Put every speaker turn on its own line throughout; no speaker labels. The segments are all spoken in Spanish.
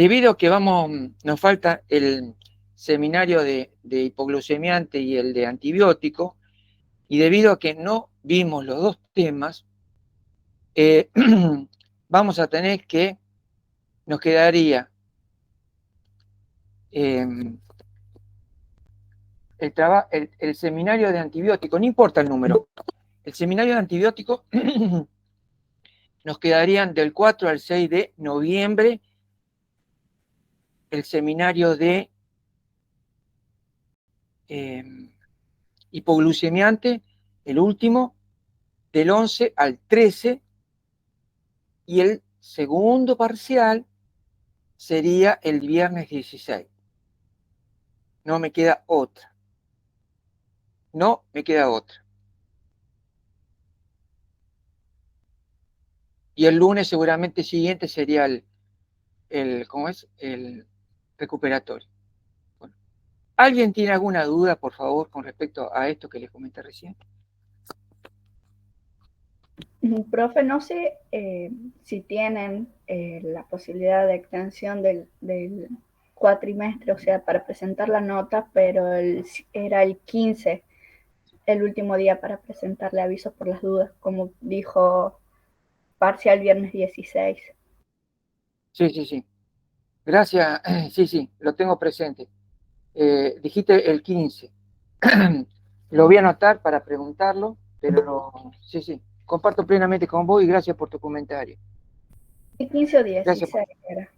Debido a que nos falta el seminario de hipoglucemiante y el de antibiótico, y debido a que no vimos los dos temas, vamos a tener que, nos quedaría el seminario de antibiótico, no importa el número, el seminario de antibiótico nos quedarían del 4 al 6 de noviembre, el seminario de hipoglucemiante, el último, del 11 al 13, y el segundo parcial sería el viernes 16. No me queda otra. No me queda otra. Y el lunes seguramente siguiente sería ¿cómo es? El recuperatorio. Bueno, ¿alguien tiene alguna duda, por favor, con respecto a esto que les comenté recién?
Profe, no sé si tienen la posibilidad de extensión del cuatrimestre, o sea, para presentar la nota, pero era el 15 el último día para presentarle avisos por las dudas, como dijo parcial viernes 16.
Sí. Gracias. Sí, lo tengo presente. Dijiste el 15. Lo voy a anotar para preguntarlo, pero sí. Comparto plenamente con vos y gracias por tu comentario.
¿El 15 o 16 era?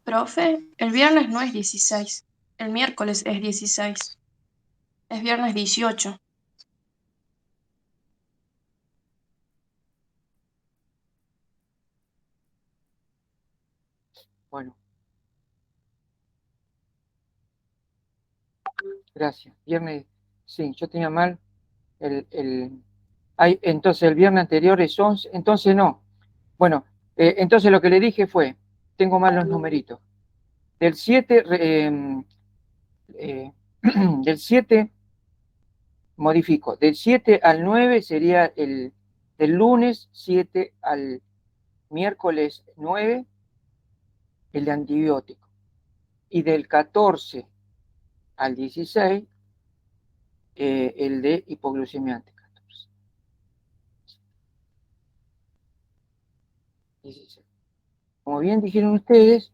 Profe, el viernes no es 16, el miércoles es 16, es viernes 18.
Bueno. Gracias. Viernes, sí, yo tenía mal entonces el viernes anterior es 11, entonces no. Bueno, entonces lo que le dije fue, tengo mal los numeritos. Del 7, del 7 modifico, del 7 al 9 sería del lunes 7 al miércoles 9, el de antibiótico. Y del 14 al 16, el de hipoglucemiante. 16. Como bien dijeron ustedes,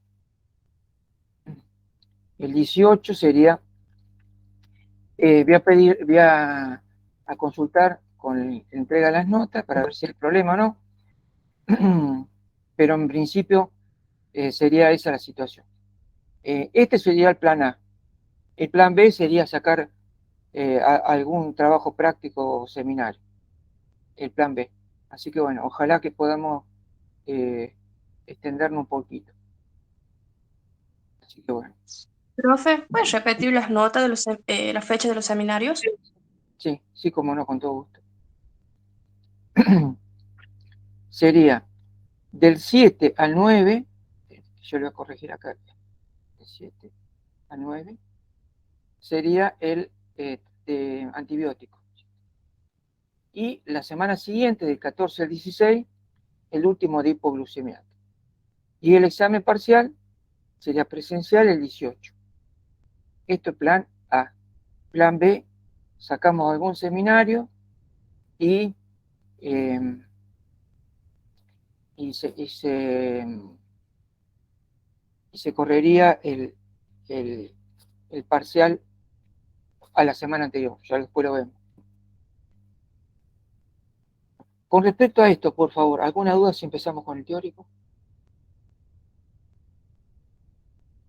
el 18 sería, voy a consultar con entrega de las notas para ver si hay problema o no, pero en principio sería esa la situación. Este sería el plan A. El plan B sería sacar algún trabajo práctico o seminario. El plan B. Así que bueno, ojalá que podamos extendernos un poquito. Así que bueno.
Profe, ¿puedes repetir las notas de las fechas de los seminarios?
Sí, como no, con todo gusto. Sería del 7 al 9, yo lo voy a corregir acá, del 7 al 9, sería el antibiótico. Y la semana siguiente, del 14 al 16, el último de hipoglucemiante. Y el examen parcial sería presencial el 18. Esto es plan A. Plan B, sacamos algún seminario y se correría el parcial a la semana anterior, ya después lo vemos. Con respecto a esto, por favor, ¿alguna duda si empezamos con el teórico?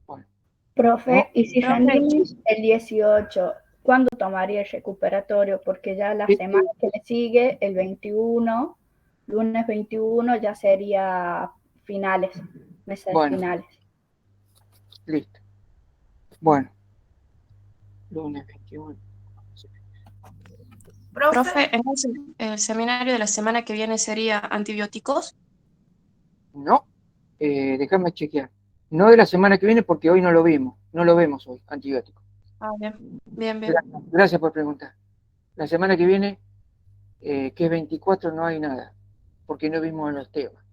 Bueno,
Profe,
¿no?
y si rendimos el 18, ¿cuándo tomaría el recuperatorio? Porque ya la semana que le sigue, el 21, lunes 21, ya sería finales, meses finales.
Listo. Bueno, lunes 21.
Profe, entonces el seminario de la semana que viene sería antibióticos.
No, déjame chequear. No de la semana que viene porque hoy no lo vemos hoy, antibiótico.
Ah, bien.
Gracias por preguntar. La semana que viene, que es 24, no hay nada, porque no vimos los temas.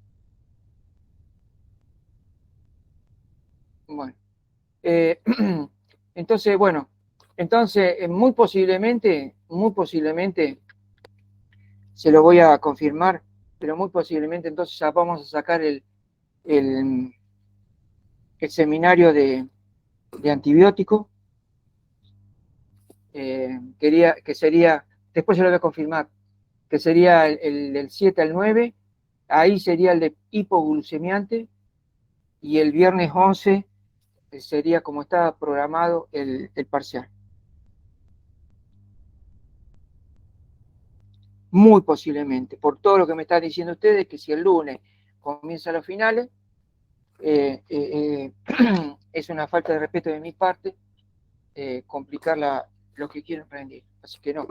Entonces, bueno, muy posiblemente, se lo voy a confirmar, pero muy posiblemente entonces ya vamos a sacar el seminario de antibiótico, que sería, después se lo voy a confirmar, que sería el del 7 al 9, ahí sería el de hipoglucemiante, y el viernes 11 sería, como estaba programado, el parcial. Muy posiblemente, por todo lo que me están diciendo ustedes, que si el lunes comienzan los finales, es una falta de respeto de mi parte complicar lo que quiero aprender. Así que no,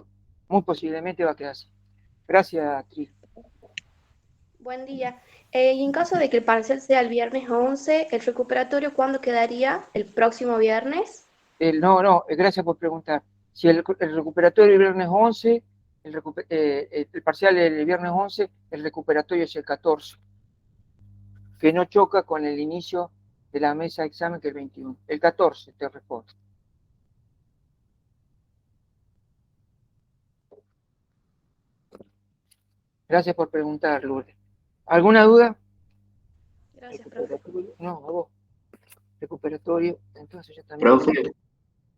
muy posiblemente va a quedar así. Gracias, Tri.
Buen día. Y en caso de que el parcial sea el viernes 11, ¿el recuperatorio cuándo quedaría? ¿El próximo viernes?
No, gracias por preguntar. Si el recuperatorio el viernes 11, el parcial el viernes 11, el recuperatorio es el 14, que no choca con el inicio de la mesa de examen, que es el 21. El 14, te respondo. Gracias por preguntar, Lourdes. ¿Alguna duda?
Gracias, profe.
No, a vos. Recuperatorio, entonces ya también.
Profe,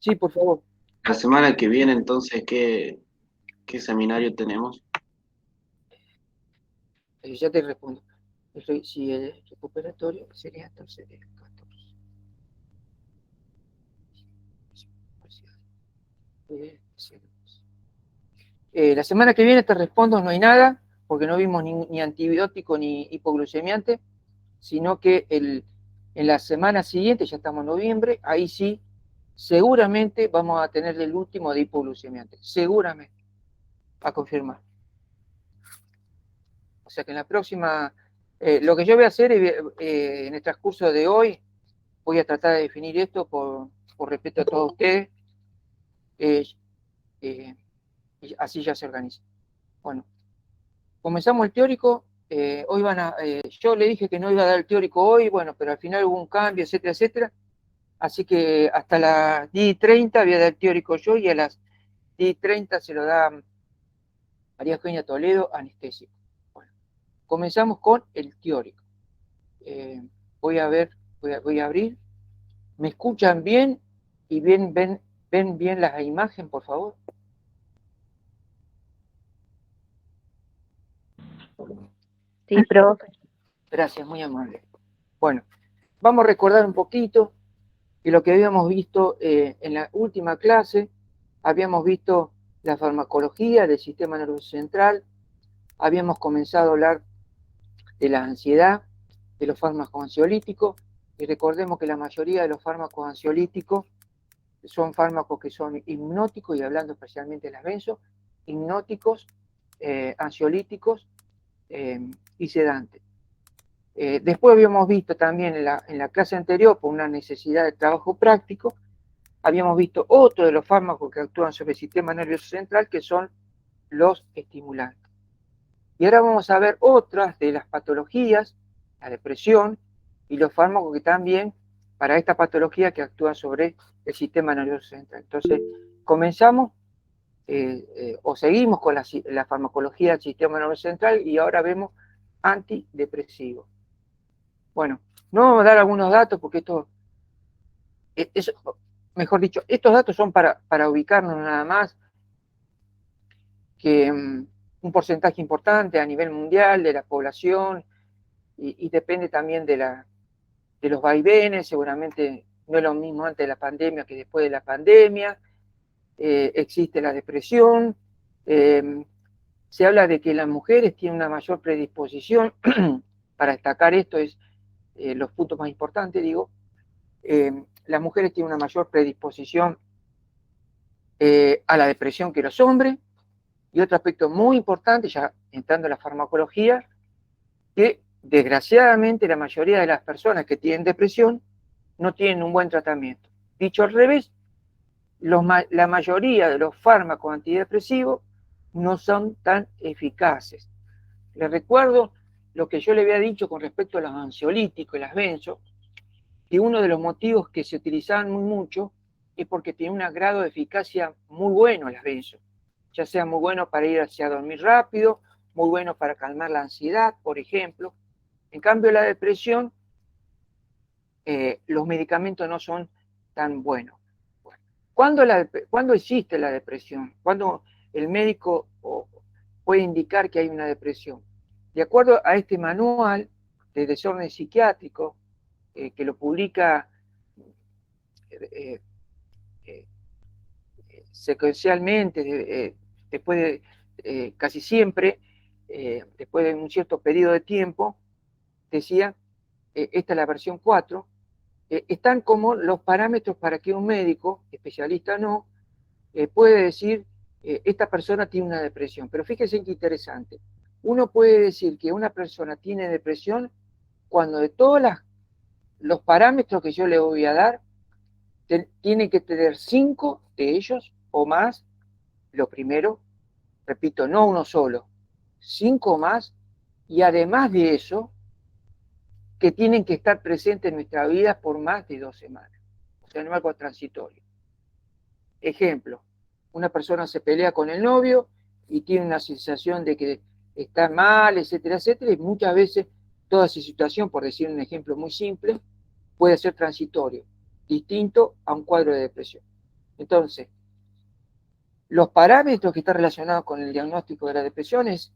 Sí, por favor.
la semana que viene, entonces, ¿qué seminario tenemos?
Ya te respondo. Si el recuperatorio sería entonces el 14. La semana que viene te respondo, no hay nada, porque no vimos ni antibiótico ni hipoglucemiante, sino que en la semana siguiente, ya estamos en noviembre, ahí sí, seguramente vamos a tener el último de hipoglucemiante. Seguramente. A confirmar. O sea que en la próxima, lo que yo voy a hacer en el transcurso de hoy, voy a tratar de definir esto por respeto a todos ustedes, y así ya se organiza. Bueno, comenzamos el teórico. Hoy yo le dije que no iba a dar el teórico hoy, bueno, pero al final hubo un cambio, etcétera, etcétera. Así que hasta las 10:30 voy a dar el teórico yo, y a las 10:30 se lo da María Eugenia Toledo, anestésico. Bueno, comenzamos con el teórico. Voy a abrir. ¿Me escuchan bien? ¿Y ven bien las imágenes, por favor?
Sí, profe.
Gracias, muy amable. Bueno, vamos a recordar un poquito de lo que habíamos visto en la última clase. Habíamos visto la farmacología del sistema nervioso central. Habíamos comenzado a hablar de la ansiedad, de los fármacos ansiolíticos. Y recordemos que la mayoría de los fármacos ansiolíticos son fármacos que son hipnóticos, y hablando especialmente de las benzo, hipnóticos, ansiolíticos y sedantes. Después habíamos visto también en la clase anterior, por una necesidad de trabajo práctico, habíamos visto otro de los fármacos que actúan sobre el sistema nervioso central, que son los estimulantes. Y ahora vamos a ver otras de las patologías, la depresión, y los fármacos que también para esta patología que actúan sobre el sistema nervioso central. Entonces, comenzamos o seguimos con la farmacología del sistema nervioso central, y ahora vemos antidepresivos. Bueno, no vamos a dar algunos datos porque mejor dicho, estos datos son para ubicarnos nada más, que un porcentaje importante a nivel mundial de la población, y depende también de los vaivenes. Seguramente no es lo mismo antes de la pandemia que después de la pandemia. Existe la depresión. Se habla de que las mujeres tienen una mayor predisposición, para destacar esto es los puntos más importantes, digo, las mujeres tienen una mayor predisposición a la depresión que los hombres. Y otro aspecto muy importante, ya entrando en la farmacología, que desgraciadamente la mayoría de las personas que tienen depresión no tienen un buen tratamiento. Dicho al revés, la mayoría de los fármacos antidepresivos no son tan eficaces. Les recuerdo lo que yo le había dicho con respecto a los ansiolíticos y las benzo, que uno de los motivos que se utilizaban muy mucho es porque tiene un grado de eficacia muy bueno las benzo, ya sea muy bueno para ir hacia dormir rápido, muy bueno para calmar la ansiedad, por ejemplo. En cambio, la depresión, los medicamentos no son tan buenos. ¿Cuándo existe la depresión? ¿Cuándo el médico puede indicar que hay una depresión? De acuerdo a este manual de desorden psiquiátrico, que lo publica secuencialmente, después de casi siempre, después de un cierto periodo de tiempo, decía, esta es la versión 4, están como los parámetros para que un médico, especialista o no, puede decir, esta persona tiene una depresión. Pero fíjense qué interesante. Uno puede decir que una persona tiene depresión cuando de todos los parámetros que yo le voy a dar, tiene que tener 5 de ellos o más. Lo primero, repito, no uno solo, 5 o más, y además de eso, que tienen que estar presentes en nuestra vida por más de 2 semanas. O sea, no algo transitorio. Ejemplo, una persona se pelea con el novio y tiene una sensación de que está mal, etcétera, etcétera, y muchas veces toda esa situación, por decir un ejemplo muy simple, puede ser transitorio, distinto a un cuadro de depresión. Entonces, los parámetros que están relacionados con el diagnóstico de la depresión es,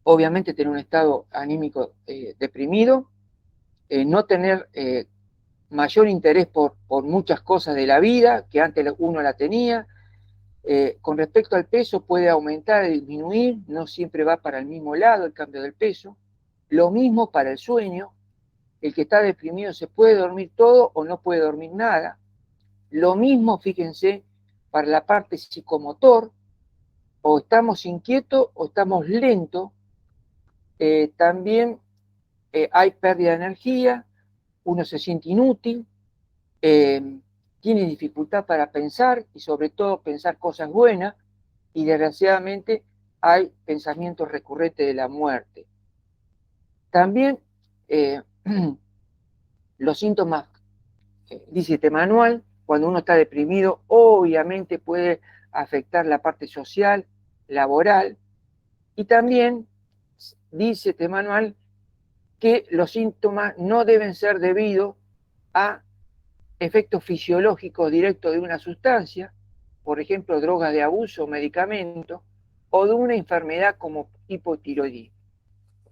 obviamente, tener un estado anímico deprimido, no tener mayor interés por muchas cosas de la vida que antes uno la tenía. Con respecto al peso, puede aumentar o disminuir, no siempre va para el mismo lado el cambio del peso. Lo mismo para el sueño, el que está deprimido se puede dormir todo o no puede dormir nada. Lo mismo, fíjense, para la parte psicomotor, o estamos inquietos o estamos lentos. También hay pérdida de energía, uno se siente inútil, tiene dificultad para pensar y sobre todo pensar cosas buenas, y desgraciadamente hay pensamientos recurrentes de la muerte. También los síntomas, dice este manual, cuando uno está deprimido, obviamente puede afectar la parte social, laboral, y también dice este manual que los síntomas no deben ser debidos a efectos fisiológicos directos de una sustancia, por ejemplo, drogas de abuso o medicamentos, o de una enfermedad como hipotiroidismo.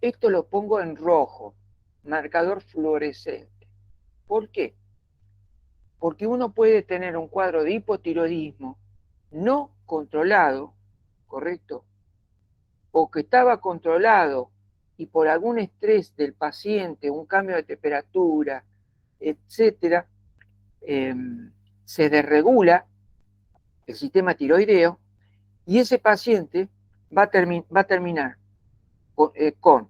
Esto lo pongo en rojo, marcador fluorescente. ¿Por qué? Porque uno puede tener un cuadro de hipotiroidismo no controlado, ¿correcto? O que estaba controlado y por algún estrés del paciente, un cambio de temperatura, etcétera, se desregula el sistema tiroideo, y ese paciente va a terminar con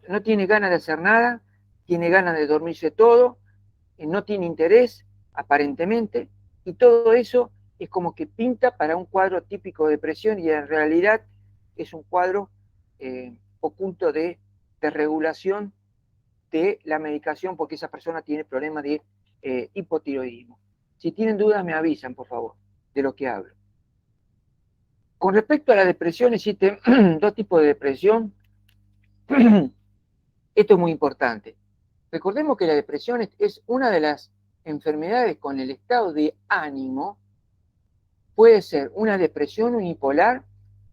no tiene ganas de hacer nada, tiene ganas de dormirse todo, no tiene interés, aparentemente, y todo eso es como que pinta para un cuadro típico de depresión, y en realidad es un cuadro oculto de regulación de la medicación, porque esa persona tiene problemas de hipotiroidismo. Si tienen dudas, me avisan, por favor, de lo que hablo. Con respecto a la depresión, existen 2 tipos de depresión. Esto es muy importante. Recordemos que la depresión es una de las enfermedades con el estado de ánimo. Puede ser una depresión unipolar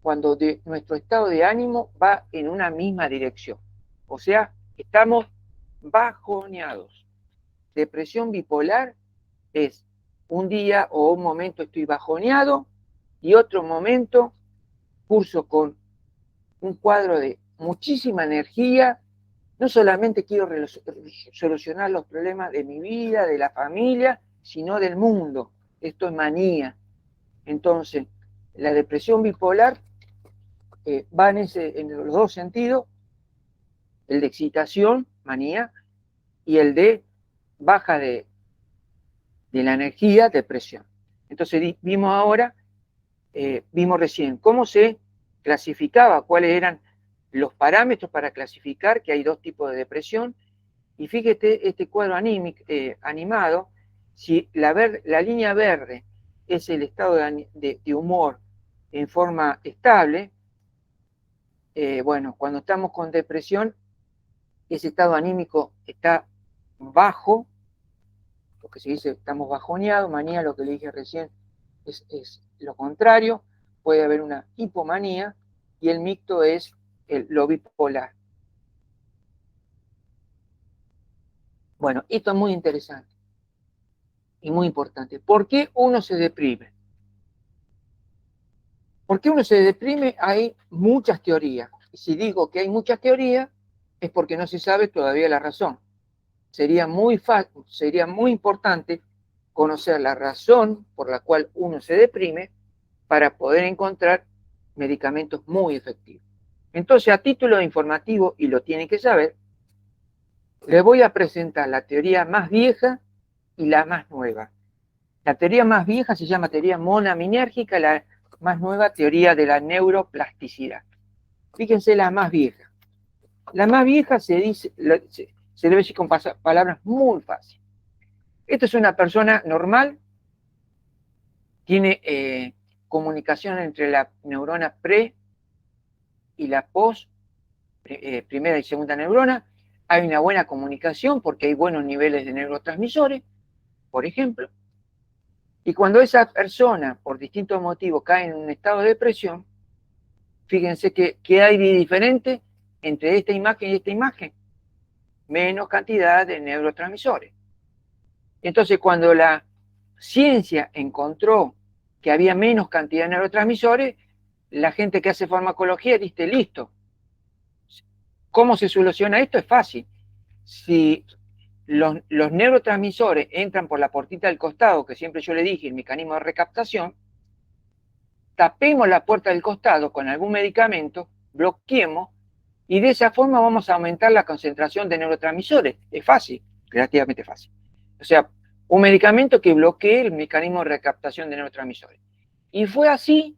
cuando nuestro estado de ánimo va en una misma dirección. O sea, estamos bajoneados. Depresión bipolar es un día o un momento estoy bajoneado y otro momento curso con un cuadro de muchísima energía. No solamente quiero solucionar los problemas de mi vida, de la familia, sino del mundo. Esto es manía. Entonces, la depresión bipolar va en los 2 sentidos, el de excitación, manía, y el de baja de la energía, depresión. Entonces vimos recién cómo se clasificaba, cuáles eran los parámetros para clasificar que hay dos tipos de depresión. Y fíjate este cuadro animado, si la línea verde es el estado de humor en forma estable, bueno, cuando estamos con depresión, ese estado anímico está bajo, lo que se dice estamos bajoneados, manía, lo que le dije recién, es lo contrario, puede haber una hipomanía, y el mixto es lo bipolar. Bueno, esto es muy interesante y muy importante. ¿Por qué uno se deprime? ¿Por qué uno se deprime? Hay muchas teorías. Y si digo que hay muchas teorías, es porque no se sabe todavía la razón. Sería muy importante conocer la razón por la cual uno se deprime para poder encontrar medicamentos muy efectivos. Entonces, a título informativo, y lo tienen que saber, les voy a presentar la teoría más vieja y la más nueva. La teoría más vieja se llama teoría monaminérgica, la más nueva teoría de la neuroplasticidad. Fíjense la más vieja. La más vieja se debe decir con palabras muy fáciles. Esto es una persona normal, tiene comunicación entre la neurona pre y la post, primera y segunda neurona. Hay una buena comunicación porque hay buenos niveles de neurotransmisores, por ejemplo. Y cuando esa persona, por distintos motivos, cae en un estado de depresión, fíjense que hay de diferente entre esta imagen y esta imagen. Menos cantidad de neurotransmisores. Entonces, cuando la ciencia encontró que había menos cantidad de neurotransmisores, la gente que hace farmacología dice, listo. ¿Cómo se soluciona esto? Es fácil. Si los neurotransmisores entran por la puertita del costado, que siempre yo le dije, el mecanismo de recaptación, tapemos la puerta del costado con algún medicamento, bloqueemos, y de esa forma vamos a aumentar la concentración de neurotransmisores. Es fácil, relativamente fácil. O sea, un medicamento que bloquee el mecanismo de recaptación de neurotransmisores. Y fue así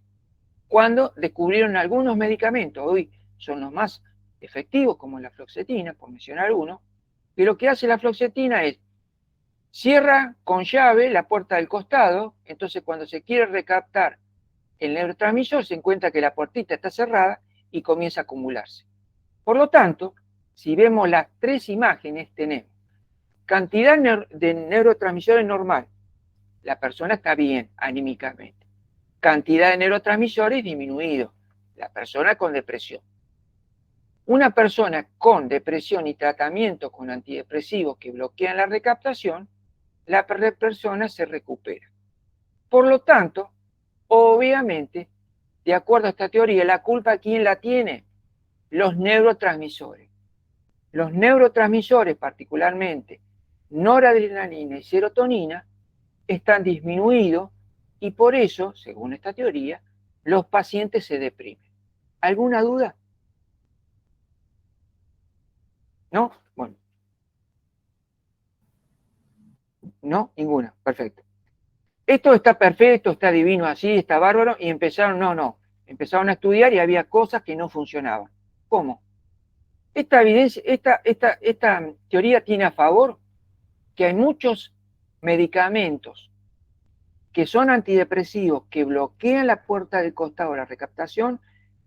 cuando descubrieron algunos medicamentos. Hoy son los más efectivos, como la fluoxetina, por mencionar uno, que lo que hace la fluoxetina es cierra con llave la puerta del costado, entonces cuando se quiere recaptar el neurotransmisor se encuentra que la puertita está cerrada y comienza a acumularse. Por lo tanto, si vemos las tres imágenes, tenemos cantidad de neurotransmisores normal, la persona está bien anímicamente. Cantidad de neurotransmisores disminuido, la persona con depresión. Una persona con depresión y tratamiento con antidepresivos que bloquean la recaptación, la persona se recupera. Por lo tanto, obviamente, de acuerdo a esta teoría, la culpa ¿quién la tiene? Los neurotransmisores. Los neurotransmisores, particularmente noradrenalina y serotonina, están disminuidos y por eso, según esta teoría, los pacientes se deprimen. ¿Alguna duda? ¿No? Bueno. No, ninguna. Perfecto. Esto está perfecto, está divino así, está bárbaro, y empezaron a estudiar y había cosas que no funcionaban. ¿Cómo? Esta teoría tiene a favor que hay muchos medicamentos que son antidepresivos, que bloquean la puerta del costado de la recaptación,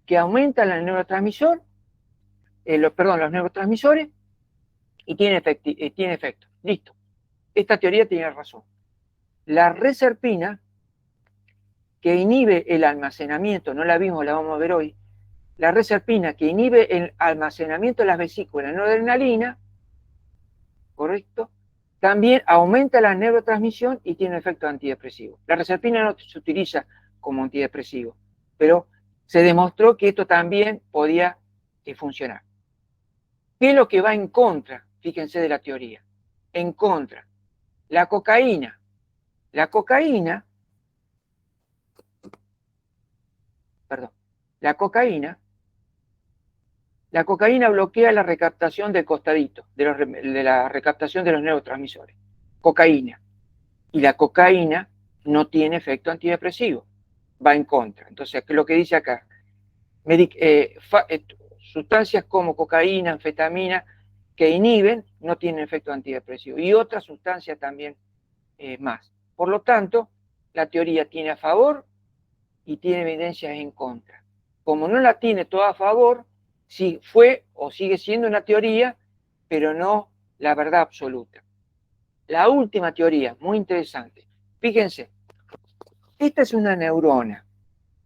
que aumentan el neurotransmisor, los neurotransmisores, y tiene efecto. Listo. Esta teoría tiene razón. La reserpina, que inhibe el almacenamiento, no la vimos, la vamos a ver hoy, la reserpina que inhibe el almacenamiento de las vesículas de noradrenalina, ¿correcto? También aumenta la neurotransmisión y tiene efecto antidepresivo. La reserpina no se utiliza como antidepresivo, pero se demostró que esto también podía funcionar. ¿Qué es lo que va en contra? Fíjense de la teoría. En contra. La cocaína. La cocaína bloquea la recaptación del costadito, de la recaptación de los neurotransmisores. Cocaína. Y la cocaína no tiene efecto antidepresivo. Va en contra. Entonces, lo que dice acá, sustancias como cocaína, anfetamina, que inhiben, no tienen efecto antidepresivo, y otras sustancias también más. Por lo tanto, la teoría tiene a favor y tiene evidencias en contra. Como no la tiene toda a favor, sí fue o sigue siendo una teoría, pero no la verdad absoluta. La última teoría, muy interesante. Fíjense, esta es una neurona.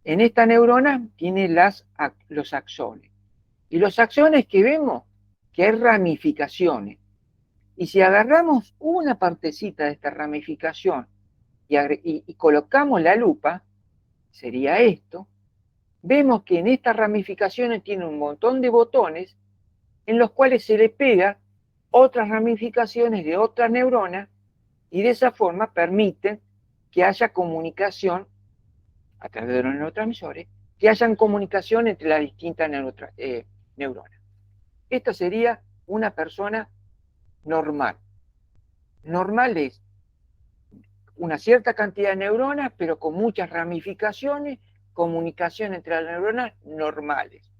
En esta neurona tiene los axones. Y los axones que vemos, que hay ramificaciones. Y si agarramos una partecita de esta ramificación y colocamos la lupa, sería esto, vemos que en estas ramificaciones tiene un montón de botones en los cuales se le pega otras ramificaciones de otras neuronas y de esa forma permiten que haya comunicación a través de los neurotransmisores, que hayan comunicación entre las distintas neuronas. Esta sería una persona normal. Normal es una cierta cantidad de neuronas, pero con muchas ramificaciones, comunicación entre las neuronas normales.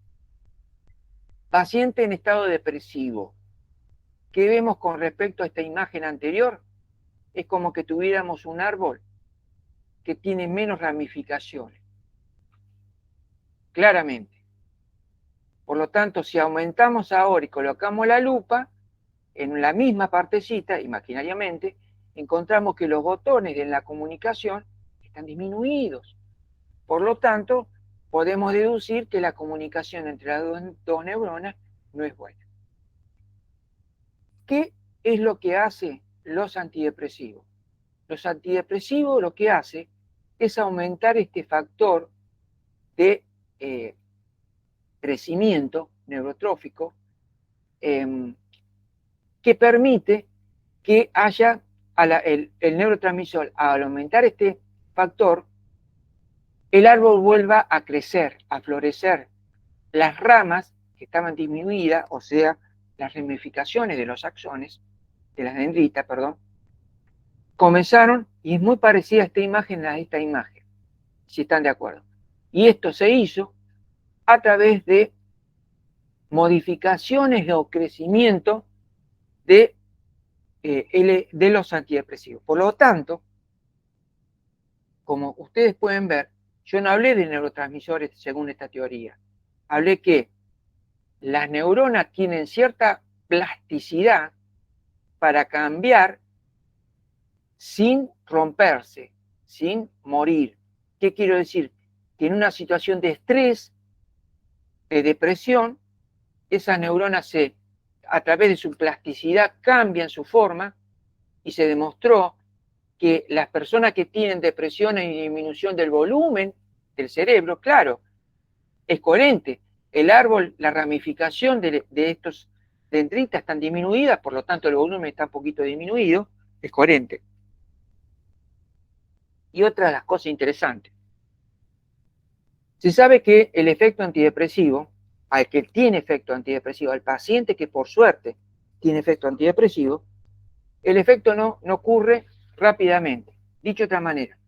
Paciente en estado depresivo. ¿Qué vemos con respecto a esta imagen anterior? Es como que tuviéramos un árbol que tiene menos ramificaciones. Claramente. Por lo tanto, si aumentamos ahora y colocamos la lupa, en la misma partecita, imaginariamente, encontramos que los botones de la comunicación están disminuidos. Por lo tanto, podemos deducir que la comunicación entre las dos neuronas no es buena. ¿Qué es lo que hacen los antidepresivos? Los antidepresivos lo que hace es aumentar este factor de crecimiento neurotrófico que permite que haya el neurotransmisor, al aumentar este factor, el árbol vuelva a crecer, a florecer. Las ramas que estaban disminuidas, o sea, las ramificaciones de los axones, de las dendritas, perdón, comenzaron, y es muy parecida a esta imagen, si están de acuerdo. Y esto se hizo a través de modificaciones o crecimiento de los antidepresivos. Por lo tanto, como ustedes pueden ver, yo no hablé de neurotransmisores según esta teoría. Hablé que las neuronas tienen cierta plasticidad para cambiar sin romperse, sin morir. ¿Qué quiero decir? Que en una situación de estrés, de depresión, esas neuronas a través de su plasticidad cambian su forma, y se demostró que las personas que tienen depresión y disminución del volumen del cerebro, claro, es coherente. El árbol, la ramificación de estos dendritas están disminuidas, por lo tanto el volumen está un poquito disminuido, es coherente. Y otra de las cosas interesantes, se sabe que el efecto antidepresivo, al que tiene efecto antidepresivo, al paciente que por suerte tiene efecto antidepresivo, el efecto no ocurre rápidamente. Dicho de otra manera,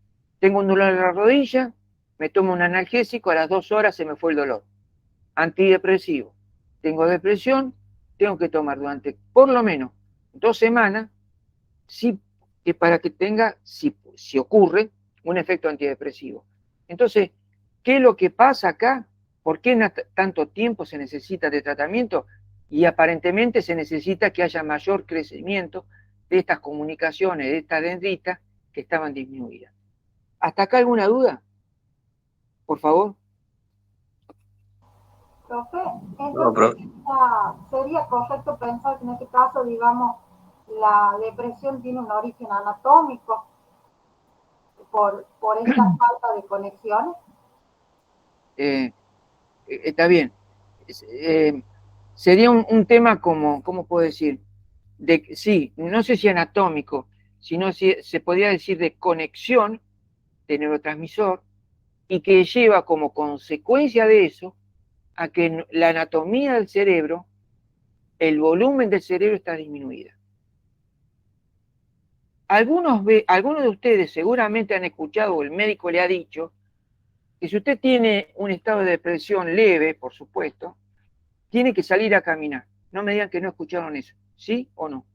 tengo un dolor en la rodilla, me tomo un analgésico, a las 2 horas se me fue el dolor. Antidepresivo. Tengo depresión, tengo que tomar durante por lo menos 2 semanas para que tenga, si ocurre, un efecto antidepresivo. Entonces, ¿qué es lo que pasa acá? ¿Por qué tanto tiempo se necesita de tratamiento? Y aparentemente se necesita que haya mayor crecimiento de estas comunicaciones, de estas dendritas que estaban disminuidas. ¿Hasta acá alguna duda? Por favor.
Profe, entonces sería correcto pensar que en este caso, digamos, la depresión tiene un origen anatómico por esta falta de conexiones.
Está bien. Sería un tema como, ¿cómo puedo decir? Sí, no sé si anatómico, sino si se podría decir de conexión de neurotransmisor, y que lleva como consecuencia de eso a que la anatomía del cerebro, el volumen del cerebro está disminuida. Algunos de ustedes seguramente han escuchado, o el médico le ha dicho, que si usted tiene un estado de depresión leve, por supuesto, tiene que salir a caminar. No me digan que no escucharon eso. ¿Sí o no?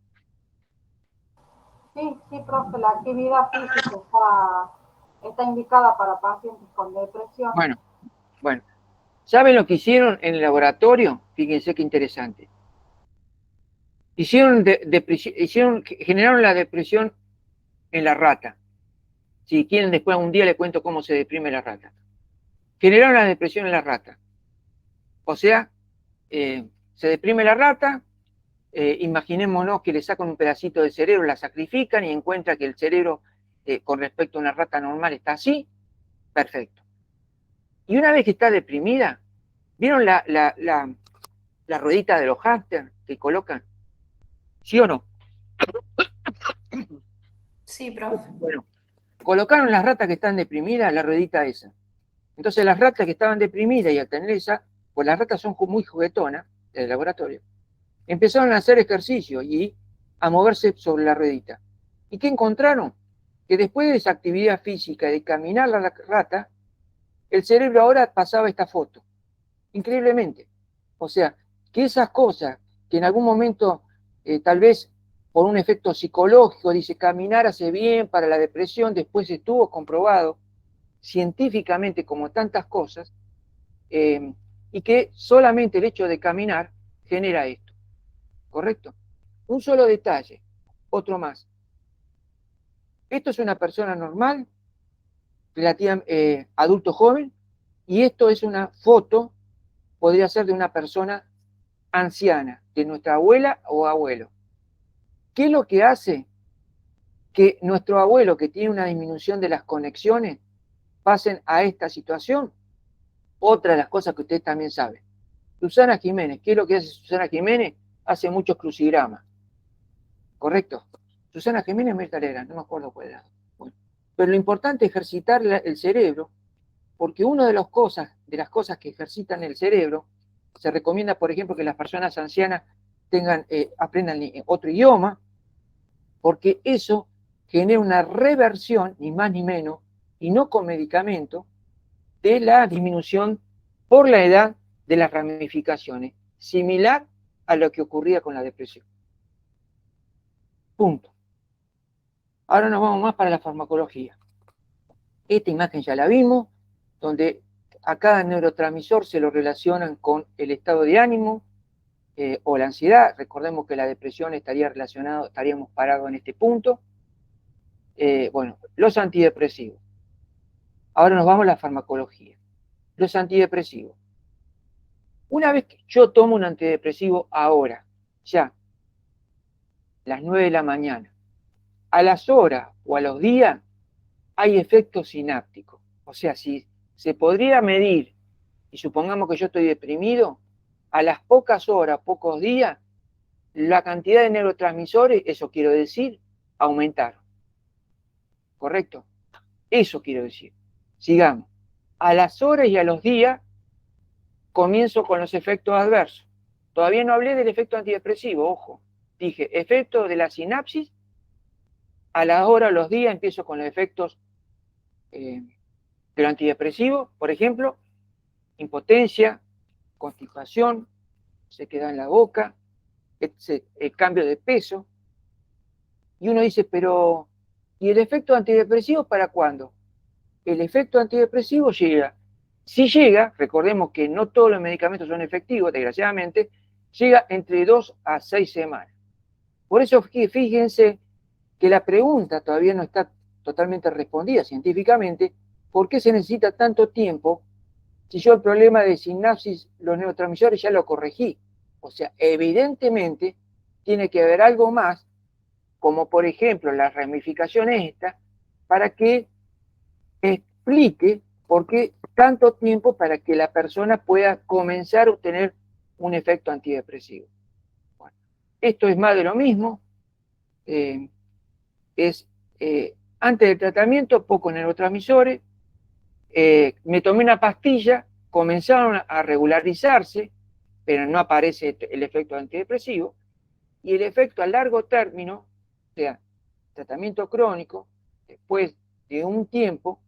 Sí, sí, profe, la actividad física está indicada para pacientes con depresión.
Bueno. ¿Saben lo que hicieron en el laboratorio? Fíjense qué interesante. Generaron la depresión en la rata. Si quieren, después un día les cuento cómo se deprime la rata. Generaron la depresión en la rata. O sea, se deprime la rata, imaginémonos que le sacan un pedacito de cerebro, la sacrifican y encuentran que el cerebro con respecto a una rata normal está así, perfecto. Y una vez que está deprimida, ¿vieron la ruedita de los hámster que colocan? ¿Sí o no?
Sí, profe.
Bueno, colocaron las ratas que están deprimidas, la ruedita esa. Entonces las ratas que estaban deprimidas y al tener esa, pues las ratas son muy juguetonas del laboratorio, empezaron a hacer ejercicio y a moverse sobre la ruedita. ¿Y qué encontraron? Que después de esa actividad física de caminar la rata, el cerebro ahora pasaba esta foto. Increíblemente. O sea, que esas cosas que en algún momento, tal vez por un efecto psicológico, dice caminar hace bien para la depresión, después estuvo comprobado científicamente como tantas cosas, y que solamente el hecho de caminar genera esto. ¿Correcto? Un solo detalle, otro más. Esto es una persona normal, relativamente adulto joven, y esto es una foto, podría ser de una persona anciana, de nuestra abuela o abuelo. ¿Qué es lo que hace que nuestro abuelo, que tiene una disminución de las conexiones, pasen a esta situación? Otra de las cosas que ustedes también saben. Susana Jiménez, ¿qué es lo que hace Susana Jiménez? Hace muchos crucigramas. ¿Correcto? Susana Jiménez Mercalera, no me acuerdo cuál era. Bueno, pero lo importante es ejercitar el cerebro, porque una de las cosas que ejercitan el cerebro, se recomienda, por ejemplo, que las personas ancianas aprendan otro idioma, porque eso genera una reversión, ni más ni menos, y no con medicamento, de la disminución por la edad de las ramificaciones, similar a lo que ocurría con la depresión. Punto. Ahora nos vamos más para la farmacología. Esta imagen ya la vimos, donde a cada neurotransmisor se lo relacionan con el estado de ánimo o la ansiedad. Recordemos que la depresión estaríamos parados en este punto. Bueno, los antidepresivos. Ahora nos vamos a la farmacología. Los antidepresivos. Una vez que yo tomo un antidepresivo ahora, ya, las 9 de la mañana, a las horas o a los días, hay efecto sináptico. O sea, si se podría medir, y supongamos que yo estoy deprimido, a las pocas horas, pocos días, la cantidad de neurotransmisores, eso quiero decir, aumentaron. ¿Correcto? Eso quiero decir. Sigamos. A las horas y a los días, comienzo con los efectos adversos. Todavía no hablé del efecto antidepresivo, ojo. Dije, efecto de la sinapsis, a las horas, a los días, empiezo con los efectos de lo antidepresivo, por ejemplo, impotencia, constipación, se queda en la boca, el cambio de peso. Y uno dice, pero, ¿y el efecto antidepresivo para cuándo? El efecto antidepresivo llega. Si llega, recordemos que no todos los medicamentos son efectivos, desgraciadamente, llega entre 2 a 6 semanas. Por eso fíjense que la pregunta todavía no está totalmente respondida científicamente, ¿por qué se necesita tanto tiempo si yo el problema de sinapsis, los neurotransmisores ya lo corregí? O sea, evidentemente tiene que haber algo más, como por ejemplo las ramificaciones estas, para que explique por qué tanto tiempo para que la persona pueda comenzar a obtener un efecto antidepresivo. Bueno, esto es más de lo mismo. Antes del tratamiento, pocos neurotransmisores, me tomé una pastilla, comenzaron a regularizarse, pero no aparece el efecto antidepresivo, y el efecto a largo término, o sea, tratamiento crónico, después de un tiempo,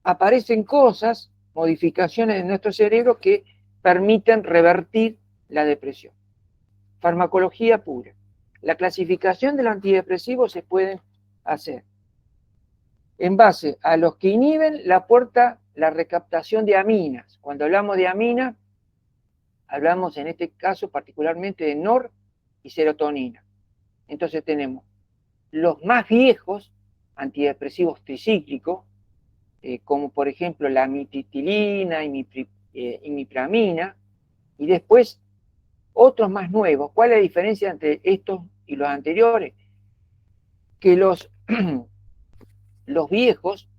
aparecen cosas, modificaciones en nuestro cerebro que permiten revertir la depresión. Farmacología pura. La clasificación de los antidepresivos se puede hacer en base a los que inhiben la recaptación de aminas. Cuando hablamos de aminas, hablamos en este caso particularmente de nor y serotonina. Entonces tenemos los más viejos antidepresivos tricíclicos, como por ejemplo la amitriptilina, imipramina, y después otros más nuevos. ¿Cuál es la diferencia entre estos y los anteriores? Que los viejos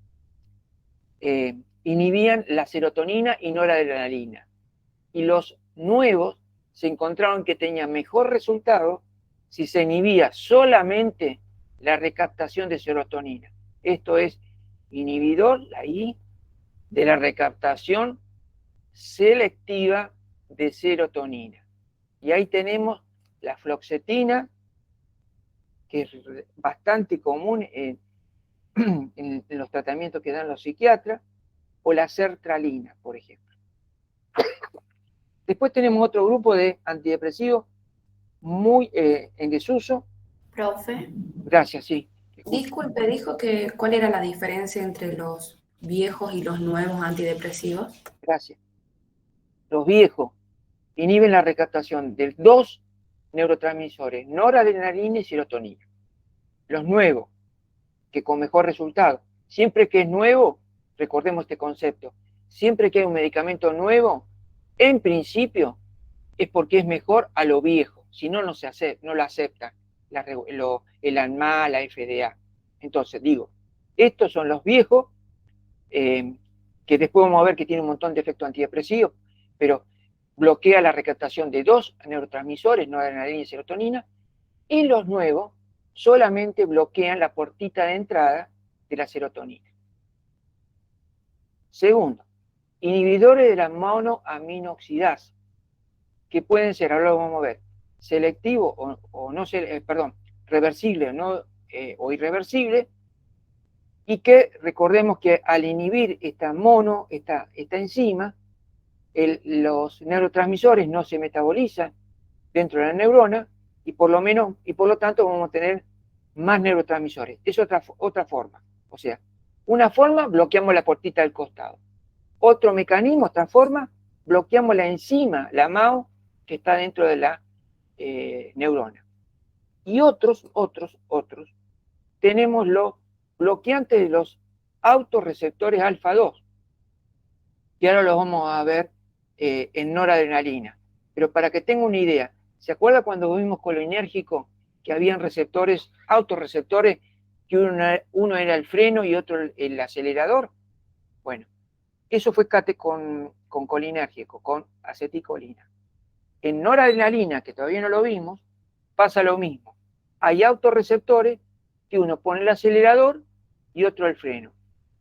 inhibían la serotonina y no la adrenalina. Y los nuevos se encontraron que tenían mejor resultado si se inhibía solamente la recaptación de serotonina. Esto es inhibidor, la I, de la recaptación selectiva de serotonina. Y ahí tenemos la fluoxetina, que es bastante común en los tratamientos que dan los psiquiatras, o la sertralina, por ejemplo. Después tenemos otro grupo de antidepresivos muy en desuso.
Profe,
Gracias, sí.
disculpe, dijo que cuál era la diferencia entre los viejos y los nuevos antidepresivos.
Gracias. Los viejos inhiben la recaptación de dos neurotransmisores, noradrenalina y serotonina. Los nuevos, que con mejor resultado. Siempre que es nuevo, recordemos este concepto, siempre que hay un medicamento nuevo, en principio es porque es mejor a lo viejo, si no, no lo aceptan el ANMA, la FDA. Entonces, digo, estos son los viejos, que después vamos a ver que tienen un montón de efectos antidepresivos, pero bloquea la recaptación de dos neurotransmisores, noradrenalina y serotonina, y los nuevos solamente bloquean la puertita de entrada de la serotonina. Segundo, inhibidores de la monoaminoxidasa, que pueden ser, ahora lo vamos a ver, selectivo o no, reversible o irreversible, y que recordemos que al inhibir esta enzima, los neurotransmisores no se metabolizan dentro de la neurona y por lo tanto vamos a tener más neurotransmisores. Es otra forma. O sea, una forma, bloqueamos la puertita del costado. Otro mecanismo, otra forma, bloqueamos la enzima, la MAO, que está dentro de la neurona. Y otros, tenemos los bloqueantes de los autorreceptores alfa-2, que ahora los vamos a ver en noradrenalina. Pero para que tenga una idea, ¿se acuerda cuando vimos colinérgico que habían autorreceptores, que uno era el freno y otro el acelerador? Bueno, eso fue con colinérgico, con acetilcolina. En noradrenalina, que todavía no lo vimos, pasa lo mismo. Hay autorreceptores que uno pone el acelerador y otro el freno.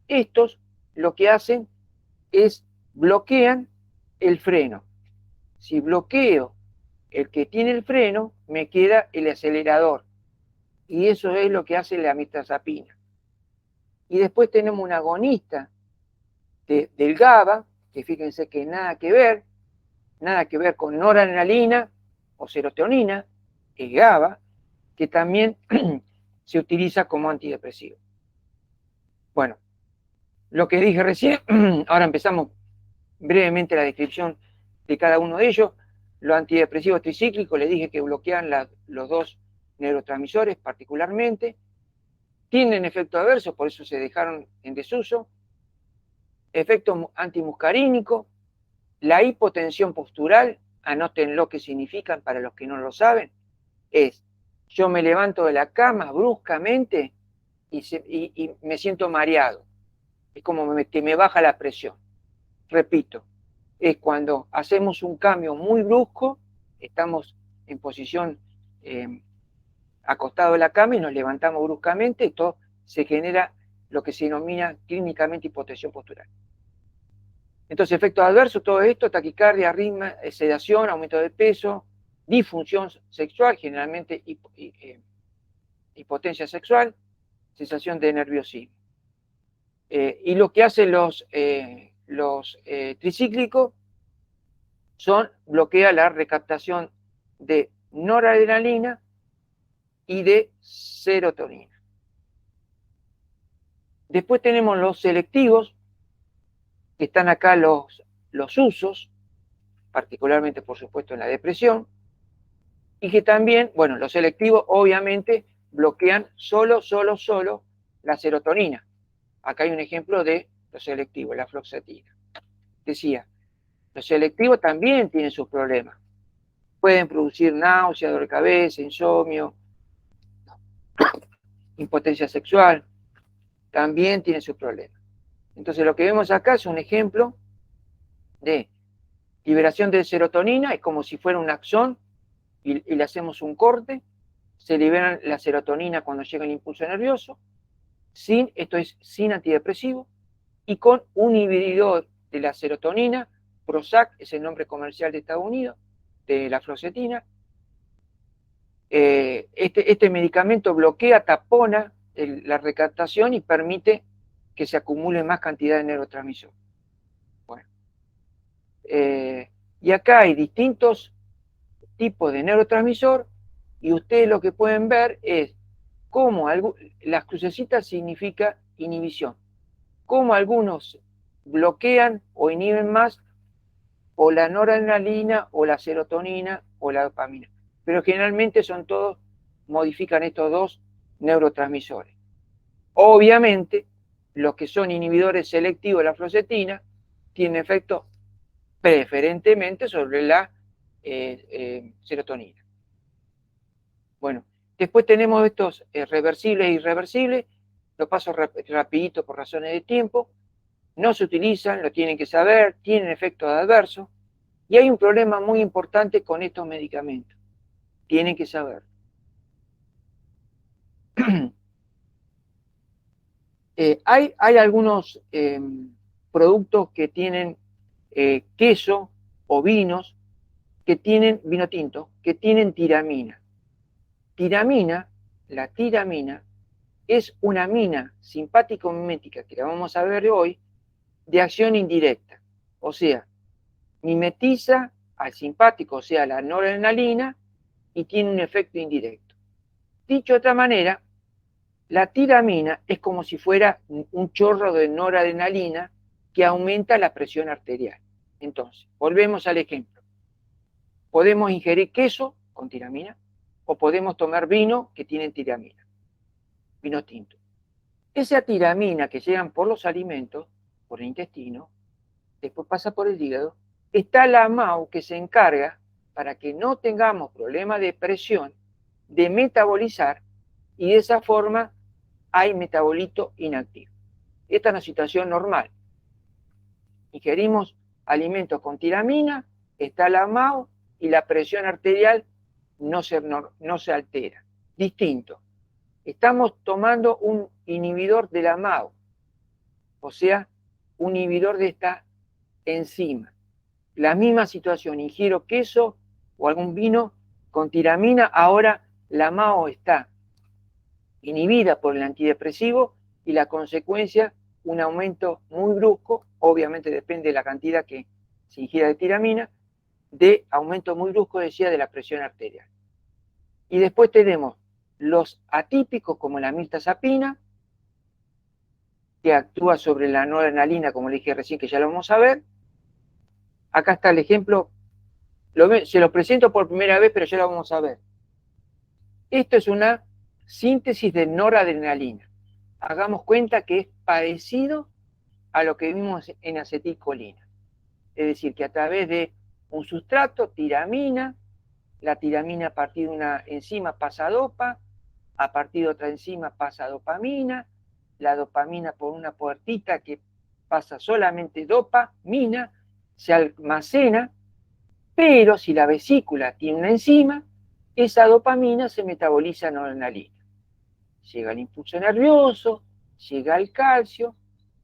Estos lo que hacen es bloquean el freno. Si bloqueo el que tiene el freno, me queda el acelerador. Y eso es lo que hace la mirtazapina. Y después tenemos un agonista del GABA, que fíjense que nada que ver con noradrenalina o serotonina, es GABA, que también se utiliza como antidepresivo. Bueno, lo que dije recién, ahora empezamos brevemente la descripción de cada uno de ellos. Los antidepresivos tricíclicos, les dije que bloquean los dos neurotransmisores particularmente, tienen efecto adverso, por eso se dejaron en desuso. Efecto antimuscarínico, la hipotensión postural, anoten lo que significan para los que no lo saben, es yo me levanto de la cama bruscamente y me siento mareado. Es como que me baja la presión. Repito, es cuando hacemos un cambio muy brusco, estamos en posición acostado en la cama y nos levantamos bruscamente, y todo se genera lo que se denomina clínicamente hipotensión postural. Entonces, efectos adversos, todo esto: taquicardia, arritmia, sedación, aumento de peso, disfunción sexual, generalmente impotencia sexual, sensación de nerviosismo. Y lo que hacen los tricíclicos, bloquea la recaptación de noradrenalina y de serotonina. Después tenemos los selectivos, que están acá los usos, particularmente, por supuesto, en la depresión, y que también, bueno, los selectivos obviamente bloquean solo la serotonina. Acá hay un ejemplo de los selectivos, la fluoxetina. Decía, los selectivos también tienen sus problemas. Pueden producir náusea, dolor de cabeza, insomnio, impotencia sexual, también tienen sus problemas. Entonces lo que vemos acá es un ejemplo de liberación de serotonina, es como si fuera un axón y le hacemos un corte, se libera la serotonina cuando llega el impulso nervioso, esto es sin antidepresivo, y con un inhibidor de la serotonina, Prozac es el nombre comercial de Estados Unidos, de la fluoxetina. Este medicamento bloquea, tapona la recaptación y permite que se acumule más cantidad de neurotransmisor. Bueno, y acá hay distintos tipos de neurotransmisor y ustedes lo que pueden ver es cómo las crucecitas significa inhibición, cómo algunos bloquean o inhiben más o la noradrenalina o la serotonina o la dopamina, pero generalmente modifican estos dos neurotransmisores. Obviamente, los que son inhibidores selectivos de la fluoxetina tienen efecto preferentemente sobre la serotonina. Bueno, después tenemos estos reversibles e irreversibles, lo paso rapidito por razones de tiempo, no se utilizan, lo tienen que saber, tienen efectos adversos, y hay un problema muy importante con estos medicamentos, tienen que saber. Hay algunos productos que tienen queso o vinos que tienen, vino tinto, que tienen tiramina. La tiramina es una amina simpático-mimética, que la vamos a ver hoy, de acción indirecta. O sea, mimetiza al simpático, o sea, la noradrenalina, y tiene un efecto indirecto. Dicho de otra manera, la tiramina es como si fuera un chorro de noradrenalina que aumenta la presión arterial. Entonces, volvemos al ejemplo. Podemos ingerir queso con tiramina o podemos tomar vino que tiene tiramina, vino tinto. Esa tiramina que llegan por los alimentos, por el intestino, después pasa por el hígado, está la MAO que se encarga, para que no tengamos problemas de presión, de metabolizar, y de esa forma hay metabolito inactivo. Esta es una situación normal. Ingerimos alimentos con tiramina, está la MAO y la presión arterial no se altera. Distinto. Estamos tomando un inhibidor de la MAO, o sea, un inhibidor de esta enzima. La misma situación, ingiero queso o algún vino con tiramina, ahora la MAO está inhibida por el antidepresivo y la consecuencia, un aumento muy brusco, obviamente depende de la cantidad que se ingiera de tiramina, de aumento muy brusco, decía, de la presión arterial. Y después tenemos los atípicos como la mirtazapina, que actúa sobre la noradrenalina, como le dije recién, que ya lo vamos a ver. Acá está el ejemplo, se lo presento por primera vez, pero ya lo vamos a ver. Esto es una síntesis de noradrenalina. Hagamos cuenta que es parecido a lo que vimos en acetilcolina. Es decir, que a través de un sustrato, tiramina, la tiramina a partir de una enzima pasa a dopa, a partir de otra enzima pasa a dopamina, la dopamina por una puertita que pasa solamente dopamina, se almacena, pero si la vesícula tiene una enzima, esa dopamina se metaboliza en noradrenalina. Llega el impulso nervioso, llega el calcio